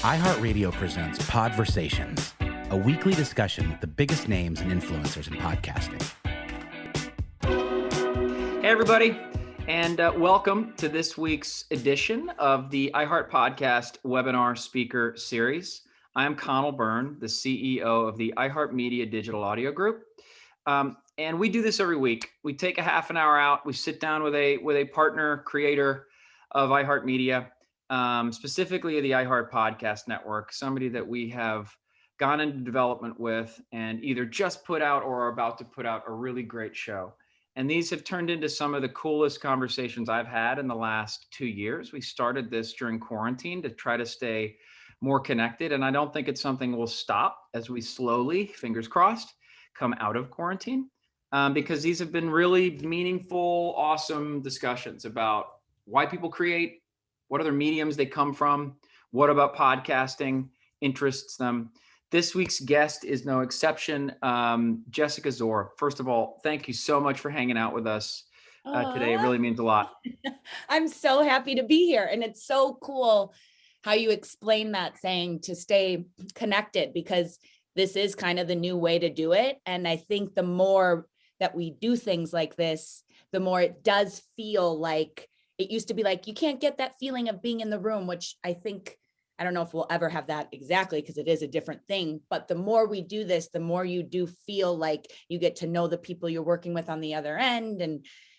iHeartRadio presents Podversations, a weekly discussion with the biggest names and influencers in podcasting. Hey, everybody, and welcome to this week's edition of the iHeartPodcast webinar speaker series. I am Conal, Byrne, the CEO of the iHeartMedia Digital Audio Group. And we do this every week. We take a half an hour out. We sit down with a partner creator of iHeartMedia, specifically the iHeartPodcast network, somebody that we have gone into development with and either just put out or are about to put out a really great show. And these have turned into some of the coolest conversations I've had in the last 2 years. We started this during quarantine to try to stay more connected. And I don't think it's something we'll stop as we slowly, fingers crossed, come out of quarantine, because these have been really meaningful, awesome discussions about why people create, what other mediums they come from, what about podcasting interests them. This week's guest is no exception, Jessica Szohr. First of all, thank you so much for hanging out with us today. It really means a lot. I'm so happy to be here. And it's so cool how you explain that, saying to stay connected, because this is kind of the new way to do it. And I think the more that we do things like this, the more it does feel like it used to be like, you can't get that feeling of being in the room, which I don't know if we'll ever have that exactly, because it is a different thing. But the more we do this, the more you do feel like you get to know the people you're working with on the other end,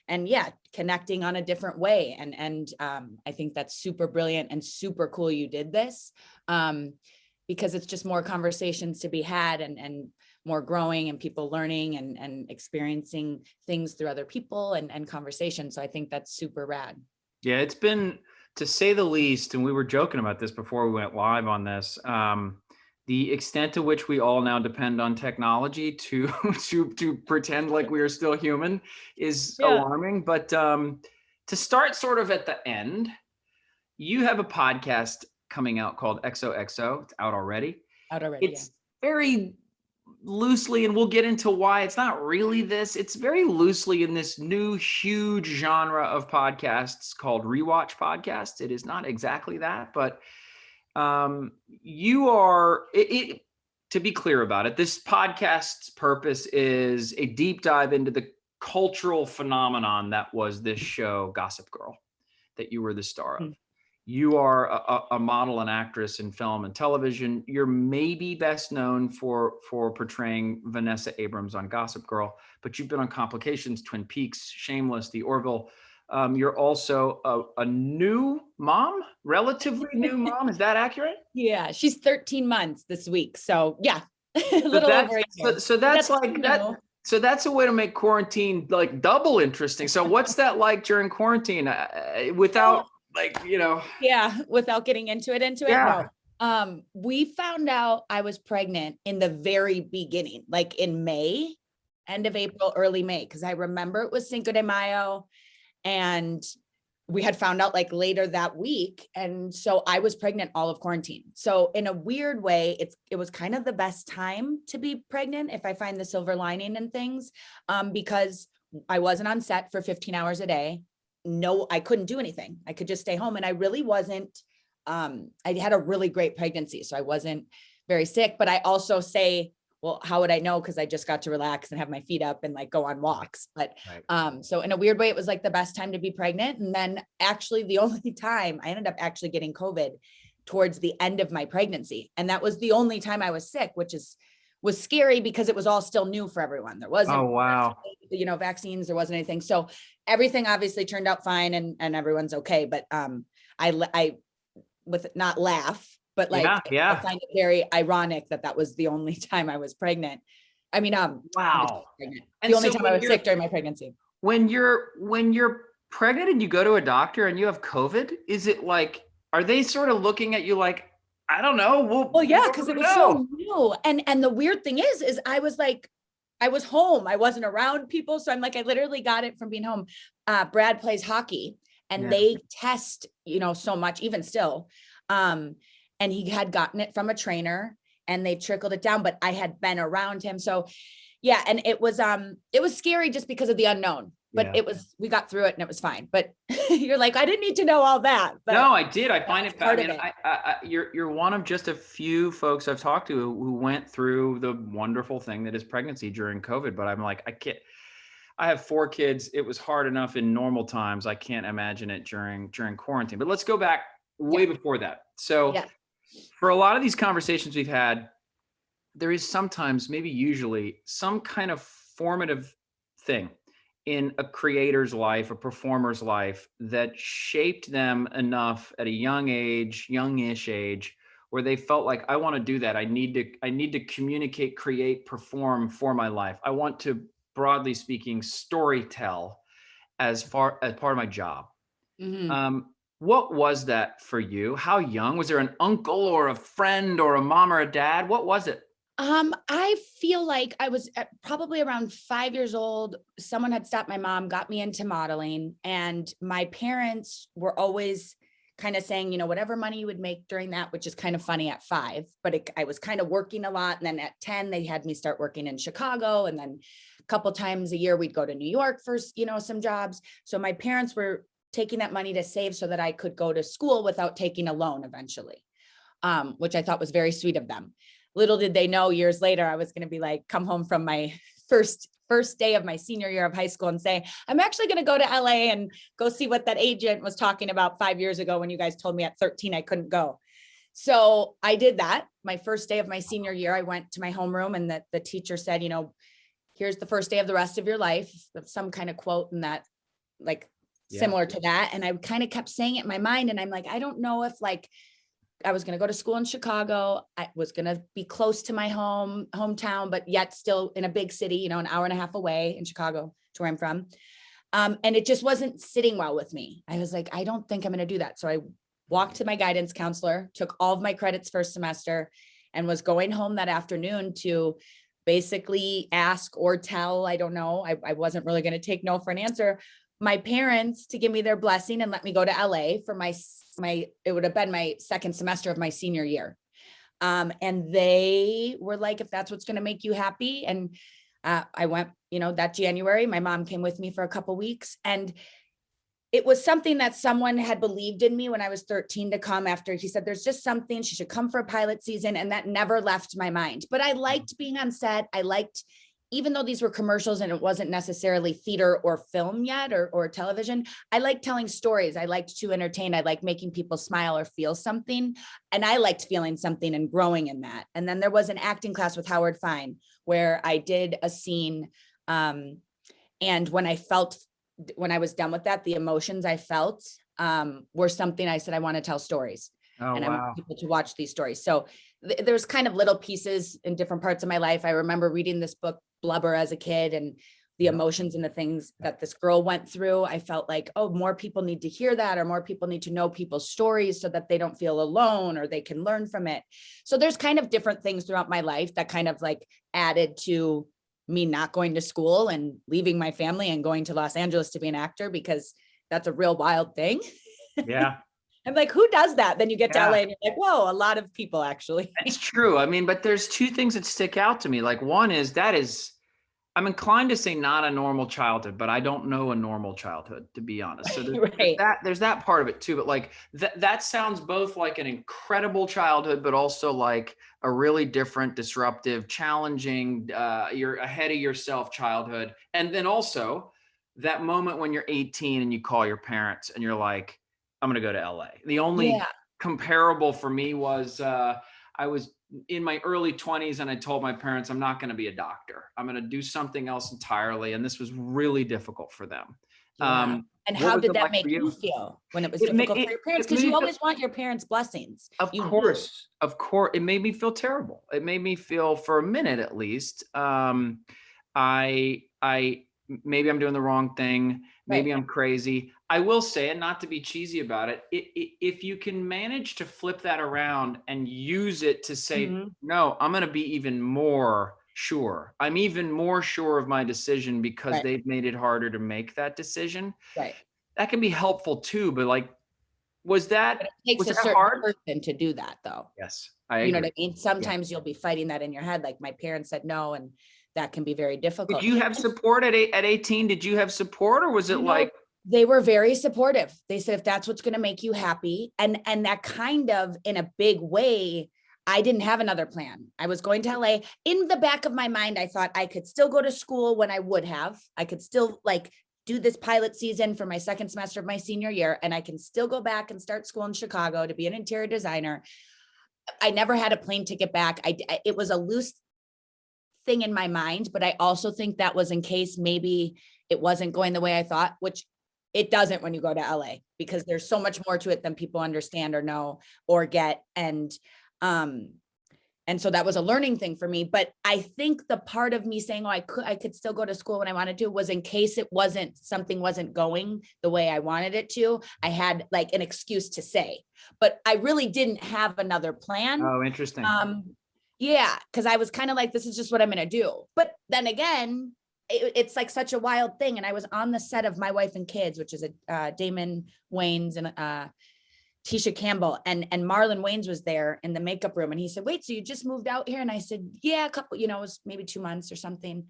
and yeah, connecting on a different way. And I think that's super brilliant and super cool you did this, because it's just more conversations to be had and more growing and people learning and experiencing things through other people and conversations. So I think that's super rad. Yeah, it's been, to say the least, and we were joking about this before we went live on this, the extent to which we all now depend on technology to pretend like we are still human is alarming. But to start sort of at the end, you have a podcast coming out called XOXO. It's out already. It's very loosely, and we'll get into why it's not really this. It's very loosely in this new huge genre of podcasts called rewatch podcasts. It is not exactly that, but you are, to be clear about it, this podcast's purpose is a deep dive into the cultural phenomenon that was this show, Gossip Girl, that you were the star of. You are a model and actress in film and television. You're maybe best known for portraying Vanessa Abrams on Gossip Girl, but you've been on Complications, Twin Peaks, Shameless, The Orville. You're also a new mom, relatively new mom. Is that accurate? Yeah, she's 13 months this week. So yeah, a little over a year. So that's like that. So that's a way to make quarantine like double interesting. So what's that like during quarantine without without getting into it. No. We found out I was pregnant in the very beginning, like in May, end of April, early May, because I remember it was Cinco de Mayo, and we had found out like later that week. And so I was pregnant all of quarantine. So in a weird way, it was kind of the best time to be pregnant, if I find the silver lining in things, because I wasn't on set for 15 hours a day. No, I couldn't do anything. I could just stay home. And I really wasn't, I had a really great pregnancy. So I wasn't very sick, but I also say, well, how would I know? Because I just got to relax and have my feet up and like go on walks. But so in a weird way, it was like the best time to be pregnant. And then actually the only time I ended up actually getting COVID towards the end of my pregnancy. And that was the only time I was sick, which was scary because it was all still new for everyone. There wasn't, vaccines, there wasn't anything. So everything obviously turned out fine and everyone's okay. But I with not laugh, but like, I find it very ironic that was the only time I was pregnant. I mean, wow. The only time I was sick during my pregnancy. When you're pregnant and you go to a doctor and you have COVID, is it like, are they sort of looking at you like, I don't know. Well, yeah, because it was so new. And the weird thing is I was like, I was home. I wasn't around people. So I'm like, I literally got it from being home. Brad plays hockey and they test, so much, even still. And he had gotten it from a trainer and they trickled it down, but I had been around him. So yeah. And it was scary just because of the unknown. but we got through it and it was fine. But you're like, I didn't need to know all that. But no, I did. I find it, part of it. You're one of just a few folks I've talked to who went through the wonderful thing that is pregnancy during COVID. But I'm like, I have 4 kids. It was hard enough in normal times. I can't imagine it during quarantine. But let's go back way before that. So for a lot of these conversations we've had, there is sometimes, maybe usually, some kind of formative thing in a creator's life, a performer's life, that shaped them enough at a youngish age, where they felt like, I want to do that. I need to communicate, create, perform for my life. I want to, broadly speaking, storytell as part of my job. Mm-hmm. What was that for you? How young? Was there an uncle or a friend or a mom or a dad? What was it? I feel like I was probably around 5 years old. Someone had stopped my mom, got me into modeling, and my parents were always kind of saying, whatever money you would make during that, which is kind of funny at 5, but I was kind of working a lot. And then at 10, they had me start working in Chicago. And then a couple times a year, we'd go to New York for, some jobs. So my parents were taking that money to save so that I could go to school without taking a loan eventually, which I thought was very sweet of them. Little did they know, years later, I was going to be like, come home from my first day of my senior year of high school and say, I'm actually going to go to LA and go see what that agent was talking about 5 years ago when you guys told me at 13 I couldn't go. So I did that. My first day of my senior year, I went to my homeroom, and the teacher said, here's the first day of the rest of your life, some kind of quote, and that similar to that. And I kind of kept saying it in my mind. And I'm like, I don't know if I was going to go to school in Chicago. I was going to be close to my hometown, but yet still in a big city, an hour and a half away in Chicago, to where I'm from. And it just wasn't sitting well with me. I was like, I don't think I'm going to do that. So I walked to my guidance counselor, took all of my credits first semester, and was going home that afternoon to basically ask or tell, I don't know. I wasn't really going to take no for an answer, my parents to give me their blessing and let me go to LA for it would have been my second semester of my senior year. And they were like, if that's what's going to make you happy. And I went, that January, my mom came with me for a couple of weeks, and it was something that someone had believed in me when I was 13 to come after. He said, there's just something, she should come for a pilot season. And that never left my mind, but I liked being on set. I liked, even though these were commercials and it wasn't necessarily theater or film yet or television, I liked telling stories. I liked to entertain. I liked making people smile or feel something. And I liked feeling something and growing in that. And then there was an acting class with Howard Fine where I did a scene. And when I was done with that, the emotions I felt were something I said, I want to tell stories. I want people to watch these stories. So there's kind of little pieces in different parts of my life. I remember reading this book, Blubber, as a kid, and the emotions and the things that this girl went through. I felt like, more people need to hear that, or more people need to know people's stories so that they don't feel alone or they can learn from it. So there's kind of different things throughout my life that kind of added to me not going to school and leaving my family and going to Los Angeles to be an actor, because that's a real wild thing. Yeah. I'm like, who does that? Then you get to LA and you're like, whoa, a lot of people actually. It's true. I mean, but there's two things that stick out to me. One is I'm inclined to say not a normal childhood, but I don't know a normal childhood, to be honest. So there's that part of it too. But that sounds both like an incredible childhood, but also like a really different, disruptive, challenging, you're ahead of yourself childhood. And then also that moment when you're 18 and you call your parents and you're like, I'm going to go to LA. The only comparable for me was I was in my early 20s and I told my parents, I'm not going to be a doctor. I'm going to do something else entirely. And this was really difficult for them. Yeah. And how did that make you feel when it was difficult for your parents? Because you always want your parents' blessings. Of course. It made me feel terrible. It made me feel, for a minute at least, maybe I'm doing the wrong thing. Maybe I'm crazy. I will say, and not to be cheesy about it, if you can manage to flip that around and use it to say, no, I'm going to be even more sure. I'm even more sure of my decision because they've made it harder to make that decision. Right. That can be helpful too. But was that it takes a certain hard person to do that though? Yes. You know what I mean? Sometimes you'll be fighting that in your head. Like my parents said no, and that can be very difficult. Did you have support at 18? Did you have support, or was it like? They were very supportive. They said, if that's what's going to make you happy. And that kind of, in a big way, I didn't have another plan. I was going to LA. In the back of my mind, I thought I could still go to school when I would have. I could still like do this pilot season for my second semester of my senior year. And I can still go back and start school in Chicago to be an interior designer. I never had a plane ticket back. It was a loose thing in my mind, but I also think that was in case maybe it wasn't going the way I thought, which it doesn't when you go to LA, because there's so much more to it than people understand or know or get. And so that was a learning thing for me. But I think the part of me saying, I could still go to school when I wanted to, was in case something wasn't going the way I wanted it to, I had like an excuse to say, but I really didn't have another plan. Oh, interesting. Yeah. Cause I was kind of like, this is just what I'm going to do. But then again, it's like such a wild thing. And I was on the set of My Wife and Kids, which is Damon Wayans and Tisha Campbell, and Marlon Wayans was there in the makeup room. And he said, wait, so you just moved out here? And I said, yeah, a couple, it was maybe 2 months or something.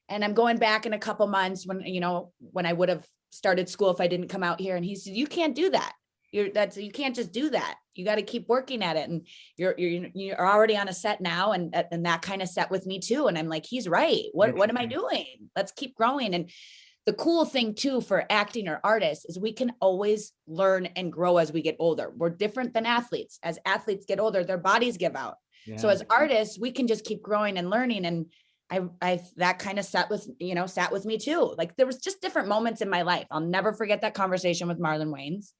And I'm going back in a couple months when I would have started school if I didn't come out here. And he said, you can't do that. You can't just do that. You got to keep working at it. And you're already on a set now. And that kind of set with me too. And I'm like, he's right. What am I doing? Let's keep growing. And the cool thing too, for acting or artists, is we can always learn and grow as we get older. We're different than athletes. As athletes get older, their bodies give out. Yeah. So as artists, we can just keep growing and learning. And I that kind of sat with me too. Like there was just different moments in my life. I'll never forget that conversation with Marlon Wayans.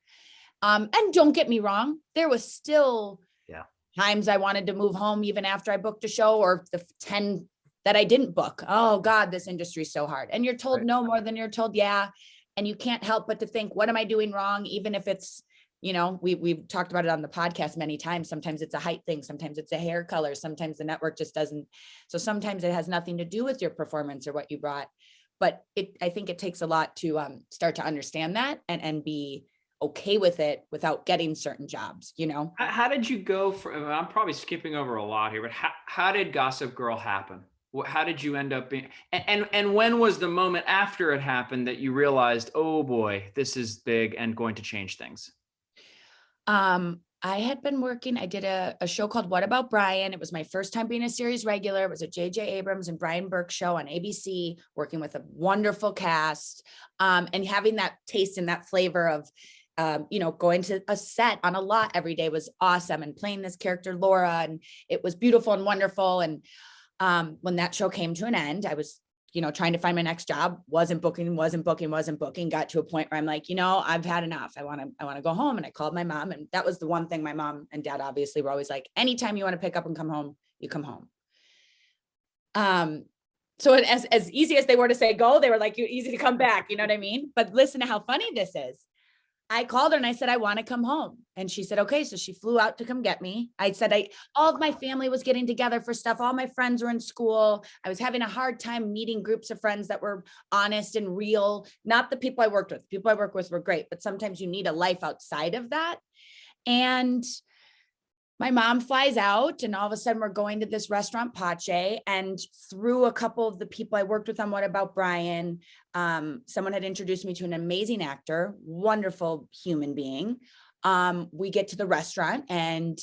And don't get me wrong, there was still times I wanted to move home even after I booked a show, or the 10 that I didn't book. Oh God, this industry is so hard. And you're told no more than you're told yeah. And you can't help but to think, what am I doing wrong? Even if it's, we've talked about it on the podcast many times. Sometimes it's a height thing. Sometimes it's a hair color. Sometimes the network just doesn't. So sometimes it has nothing to do with your performance or what you brought. But I think it takes a lot to start to understand that and be okay with it without getting certain jobs, How did you go from, I'm probably skipping over a lot here, but how did Gossip Girl happen? How did you end up being, and when was the moment after it happened that you realized, oh boy, this is big and going to change things? I had been working, I did a show called What About Brian? It was my first time being a series regular. It was a J.J. Abrams and Brian Burke show on ABC, working with a wonderful cast, and having that taste and that flavor of, going to a set on a lot every day was awesome, and playing this character, Laura, and it was beautiful and wonderful. And when that show came to an end, I was, trying to find my next job, wasn't booking, got to a point where I'm like, I've had enough. I want to go home. And I called my mom. And that was the one thing my mom and dad obviously were always like, anytime you want to pick up and come home, you come home. So as easy as they were to say go, they were like, easy to come back. You know what I mean? But listen to how funny this is. I called her and I said, I want to come home. And she said, okay. So she flew out to come get me. I said, all of my family was getting together for stuff. All my friends were in school. I was having a hard time meeting groups of friends that were honest and real. Not the people I worked with. The people I work with were great, but sometimes you need a life outside of that. And my mom flies out, and all of a sudden we're going to this restaurant, Pache, and through a couple of the people I worked with on What About Brian, someone had introduced me to an amazing actor, wonderful human being. We get to the restaurant, and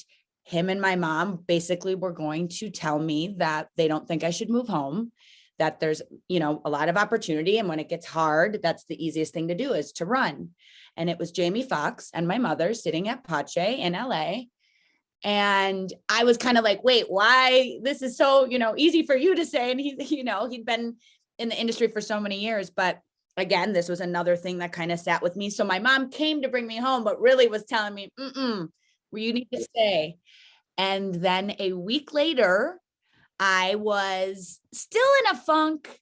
him and my mom basically were going to tell me that they don't think I should move home, that there's, a lot of opportunity. And when it gets hard, that's the easiest thing to do, is to run. And it was Jamie Foxx and my mother sitting at Pache in LA. And I was kind of like, wait, why? This is so, easy for you to say. And he'd been in the industry for so many years. But again, this was another thing that kind of sat with me. So my mom came to bring me home, but really was telling me, you need to stay. And then a week later, I was still in a funk.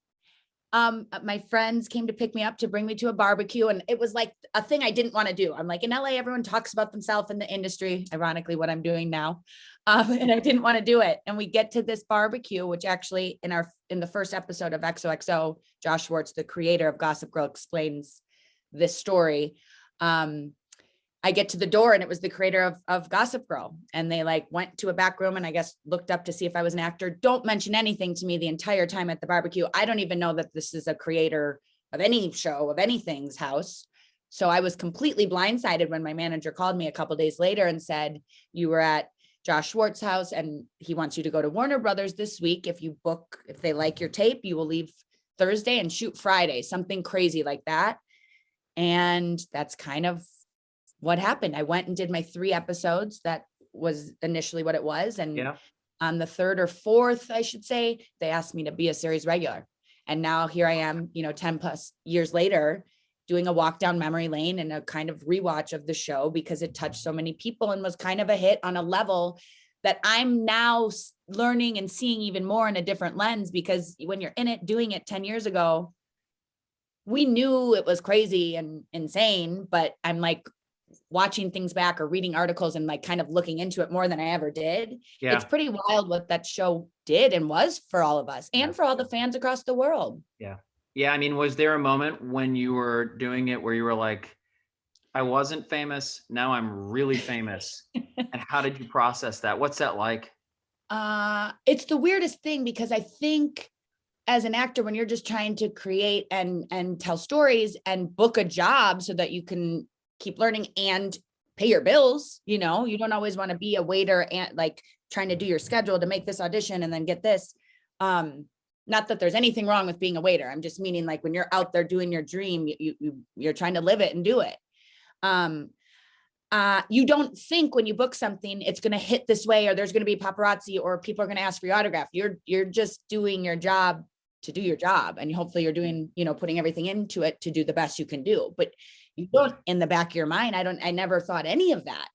My friends came to pick me up to bring me to a barbecue. And it was like a thing I didn't want to do. I'm like, in LA, everyone talks about themselves in the industry, ironically, what I'm doing now. And I didn't want to do it. And we get to this barbecue, which actually in the first episode of XOXO, Josh Schwartz, the creator of Gossip Girl, explains this story. I I get to the door and it was the creator of Gossip Girl. And they like went to a back room and I guess looked up to see if I was an actor. Don't mention anything to me the entire time at the barbecue. I don't even know that this is a creator of any show, of anything's house. So I was completely blindsided when my manager called me a couple of days later and said, you were at Josh Schwartz's house and he wants you to go to Warner Brothers this week. If they like your tape, you will leave Thursday and shoot Friday, something crazy like that. And that's kind of what happened. I went and did my 3 episodes. That was initially what it was. And on the 3rd or 4th, I should say, they asked me to be a series regular. And now here I am, 10 plus years later, doing a walk down memory lane and a kind of rewatch of the show because it touched so many people and was kind of a hit on a level that I'm now learning and seeing even more in a different lens, because when you're in it, doing it 10 years ago, we knew it was crazy and insane, but I'm like watching things back or reading articles and like kind of looking into it more than I ever did. Yeah. It's pretty wild what that show did and was for all of us and for all the fans across the world. Yeah. Yeah. I mean, was there a moment when you were doing it where you were like, I wasn't famous, now I'm really famous? And how did you process that? What's that like? It's the weirdest thing, because I think as an actor, when you're just trying to create and tell stories and book a job so that you can keep learning and pay your bills, you don't always want to be a waiter and like trying to do your schedule to make this audition and then get this. Not that there's anything wrong with being a waiter. I'm just meaning like when you're out there doing your dream, you're trying to live it and do it. You don't think when you book something, it's going to hit this way, or there's going to be paparazzi, or people are going to ask for your autograph. You're just doing your job to do your job. And hopefully you're doing, putting everything into it to do the best you can do. But you don't, in the back of your mind, I never thought any of that.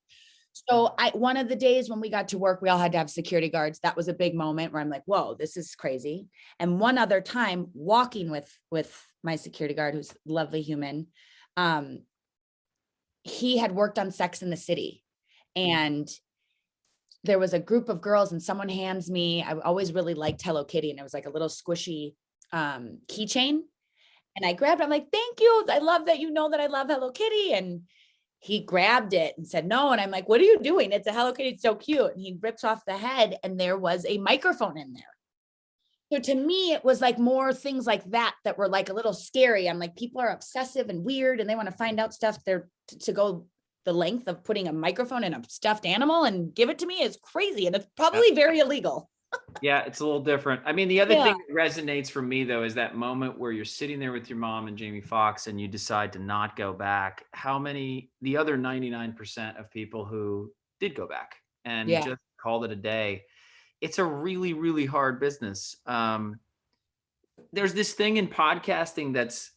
So one of the days when we got to work, we all had to have security guards. That was a big moment where I'm like, whoa, this is crazy. And one other time walking with my security guard, who's a lovely human, he had worked on Sex and the City, and there was a group of girls and someone hands me, I always really liked Hello Kitty, and it was like a little squishy keychain. And I grabbed it. I'm like, thank you. I love that you know that I love Hello Kitty. And he grabbed it and said, no. And I'm like, what are you doing? It's a Hello Kitty. It's so cute. And he rips off the head and there was a microphone in there. So to me, it was like more things like that were like a little scary. I'm like, people are obsessive and weird and they want to find out stuff. They're to go the length of putting a microphone in a stuffed animal and give it to me is crazy. And it's probably very illegal. Yeah, it's a little different. I mean, the other thing that resonates for me, though, is that moment where you're sitting there with your mom and Jamie Foxx and you decide to not go back. How many, the other 99% of people who did go back and just called it a day? It's a really, really hard business. There's this thing in podcasting that's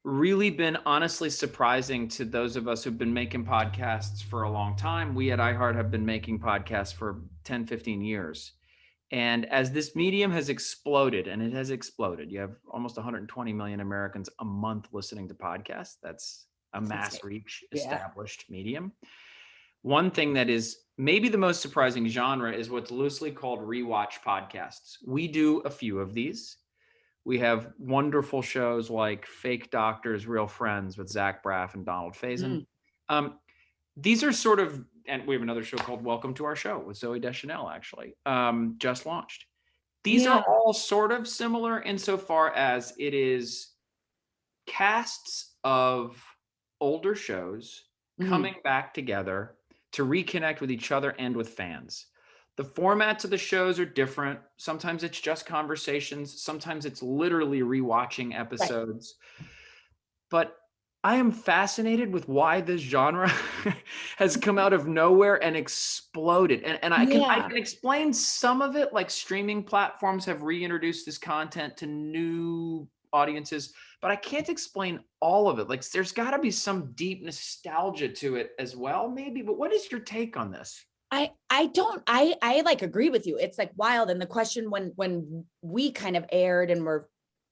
really been honestly surprising to those of us who've been making podcasts for a long time. We at iHeart have been making podcasts for 10, 15 years. And as this medium has exploded, and it has exploded, you have almost 120 million Americans a month listening to podcasts. That's a mass reach established medium. One thing that is maybe the most surprising genre is what's loosely called rewatch podcasts. We do a few of these. We have wonderful shows like Fake Doctors, Real Friends with Zach Braff and Donald Faison. These are sort of, and we have another show called Welcome to Our Show with Zooey Deschanel, actually, just launched. These are all sort of similar insofar as it is casts of older shows coming back together to reconnect with each other and with fans. The formats of the shows are different. Sometimes it's just conversations. Sometimes it's literally rewatching episodes. Right. But I am fascinated with why this genre has come out of nowhere and exploded. And I can explain some of it, like streaming platforms have reintroduced this content to new audiences, but I can't explain all of it. Like there's got to be some deep nostalgia to it as well, maybe. But what is your take on this? I like agree with you. It's like wild. And the question when we kind of aired and were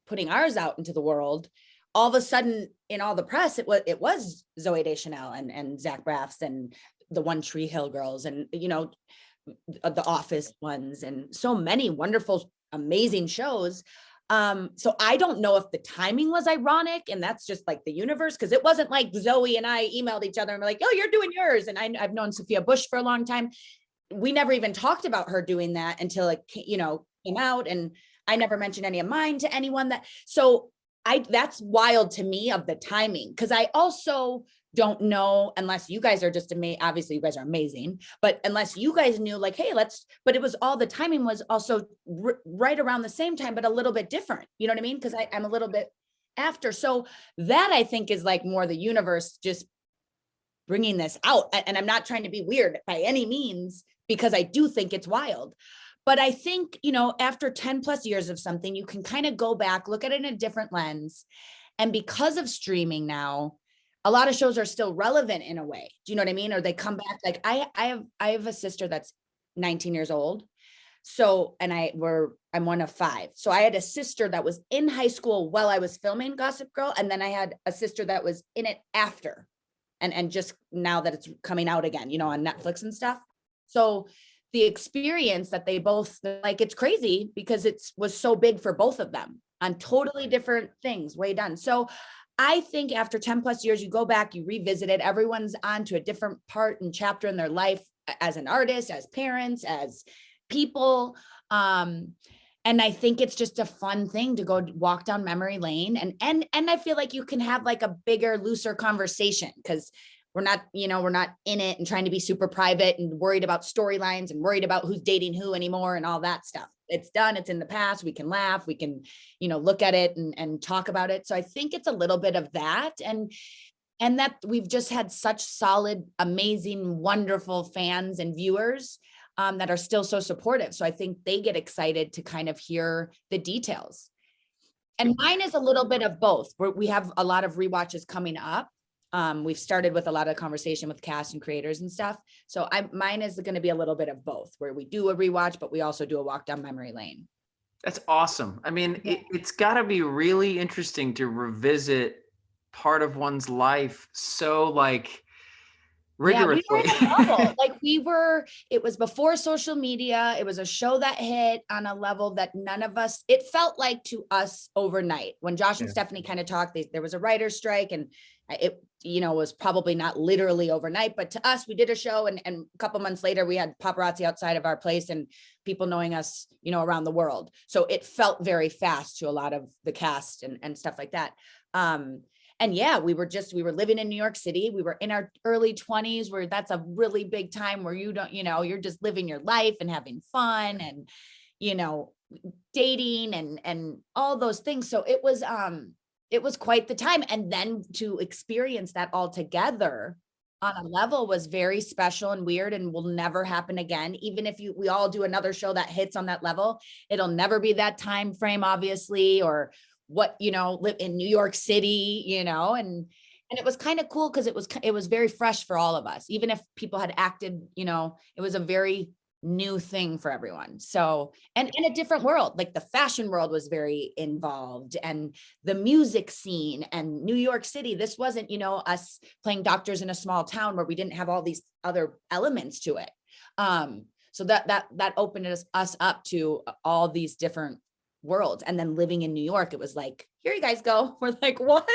putting ours out into the world, all of a sudden in all the press, it was Zooey Deschanel and Zach Braff's and the One Tree Hill girls and, the Office ones and so many wonderful, amazing shows. So I don't know if the timing was ironic and that's just like the universe, because it wasn't like Zoe and I emailed each other and we're like, oh, you're doing yours. And I've known Sophia Bush for a long time. We never even talked about her doing that until it, came out, and I never mentioned any of mine to anyone. That's wild to me of the timing, because I also don't know, unless you guys are just amazing. Obviously you guys are amazing, but unless you guys knew like, hey, but it was all the timing was also right around the same time, but a little bit different. You know what I mean? Because I'm a little bit after. So that I think is like more the universe just bringing this out. And I'm not trying to be weird by any means, because I do think it's wild. But I think, after 10 plus years of something, you can kind of go back, look at it in a different lens. And because of streaming now, a lot of shows are still relevant in a way. Do you know what I mean? Or they come back. Like I have a sister that's 19 years old. So, and I'm one of 5. So I had a sister that was in high school while I was filming Gossip Girl. And then I had a sister that was in it after, and just now that it's coming out again, on Netflix and stuff. So the experience that they both like, it's crazy because it was so big for both of them on totally different things, way done. So I think after 10 plus years, you go back, you revisit it, everyone's on to a different part and chapter in their life as an artist, as parents, as people. And I think it's just a fun thing to go walk down memory lane. And I feel like you can have like a bigger, looser conversation, because we're not in it and trying to be super private and worried about storylines and worried about who's dating who anymore and all that stuff. It's done. It's in the past. We can laugh. We can, look at it and talk about it. So I think it's a little bit of that. And that we've just had such solid, amazing, wonderful fans and viewers that are still so supportive. So I think they get excited to kind of hear the details. And mine is a little bit of both. We have a lot of rewatches coming up. We've started with a lot of conversation with cast and creators and stuff. So mine is going to be a little bit of both, where we do a rewatch, but we also do a walk down memory lane. That's awesome. I mean, it's got to be really interesting to revisit part of one's life so like rigorously. Yeah, we were in a bubble. It was before social media. It was a show that hit on a level that it felt like to us overnight. When Josh and Stephanie kind of talked, there was a writer's strike, and it, was probably not literally overnight, but to us, we did a show, and a couple months later we had paparazzi outside of our place and people knowing us, around the world. So it felt very fast to a lot of the cast and stuff like that. And yeah, we were living in New York City. We were in our early 20s, where that's a really big time where you don't, you're just living your life and having fun and, dating and all those things. So it was quite the time. And then to experience that all together on a level was very special and weird and will never happen again. Even if we all do another show that hits on that level, it'll never be that time frame, obviously, or what, live in New York City, and it was kind of cool because it was very fresh for all of us. Even if people had acted, it was a very new thing for everyone. So, and in a different world, like the fashion world was very involved, and the music scene and New York City. This wasn't, us playing doctors in a small town where we didn't have all these other elements to it. So that opened us up to all these different worlds. And then living in New York, it was like, here you guys go. We're like, what?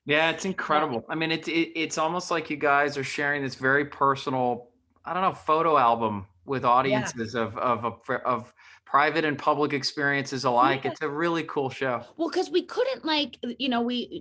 Yeah, it's incredible. I mean, it's almost like you guys are sharing this very personal, photo album with audiences of private and public experiences alike. Yeah. It's a really cool show. Well, because we couldn't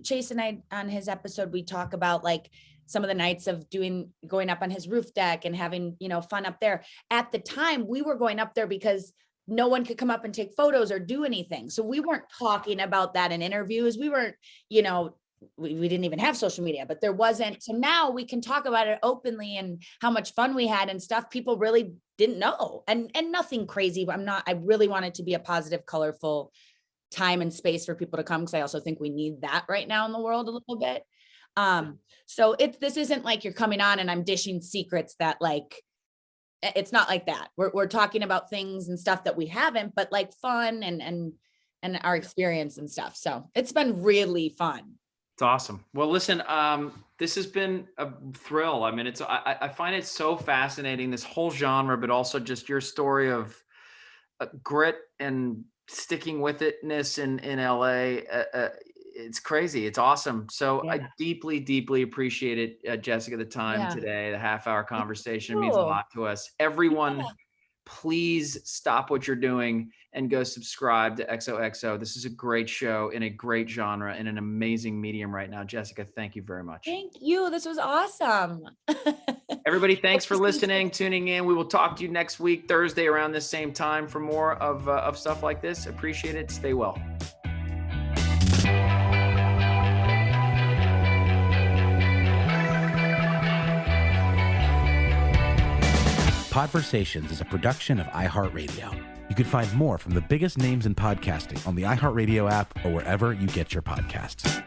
Chase and I, on his episode, we talk about like some of the nights of going up on his roof deck and having, fun up there. At the time, we were going up there because no one could come up and take photos or do anything. So we weren't talking about that in interviews. We weren't, we didn't even have social media, but there wasn't. So now we can talk about it openly and how much fun we had and stuff. People really didn't know, and nothing crazy. I really want it to be a positive, colorful time and space for people to come, because I also think we need that right now in the world a little bit. So this isn't like you're coming on and I'm dishing secrets that it's not like that. We're talking about things and stuff that we haven't, but like fun and our experience and stuff. So it's been really fun. It's awesome. Well, listen, this has been a thrill. I mean, I find it so fascinating, this whole genre, but also just your story of grit and sticking with itness in LA. It's crazy. It's awesome. So I deeply, deeply appreciate it, Jessica, the time today. The half-hour conversation means a lot to us. Everyone, please stop what you're doing and go subscribe to XOXO. This is a great show in a great genre in an amazing medium right now. Jessica, thank you very much. Thank you. This was awesome. Everybody, thanks for listening, tuning in. We will talk to you next week, Thursday, around this same time for more of stuff like this. Appreciate it. Stay well. Podversations is a production of iHeartRadio. You can find more from the biggest names in podcasting on the iHeartRadio app or wherever you get your podcasts.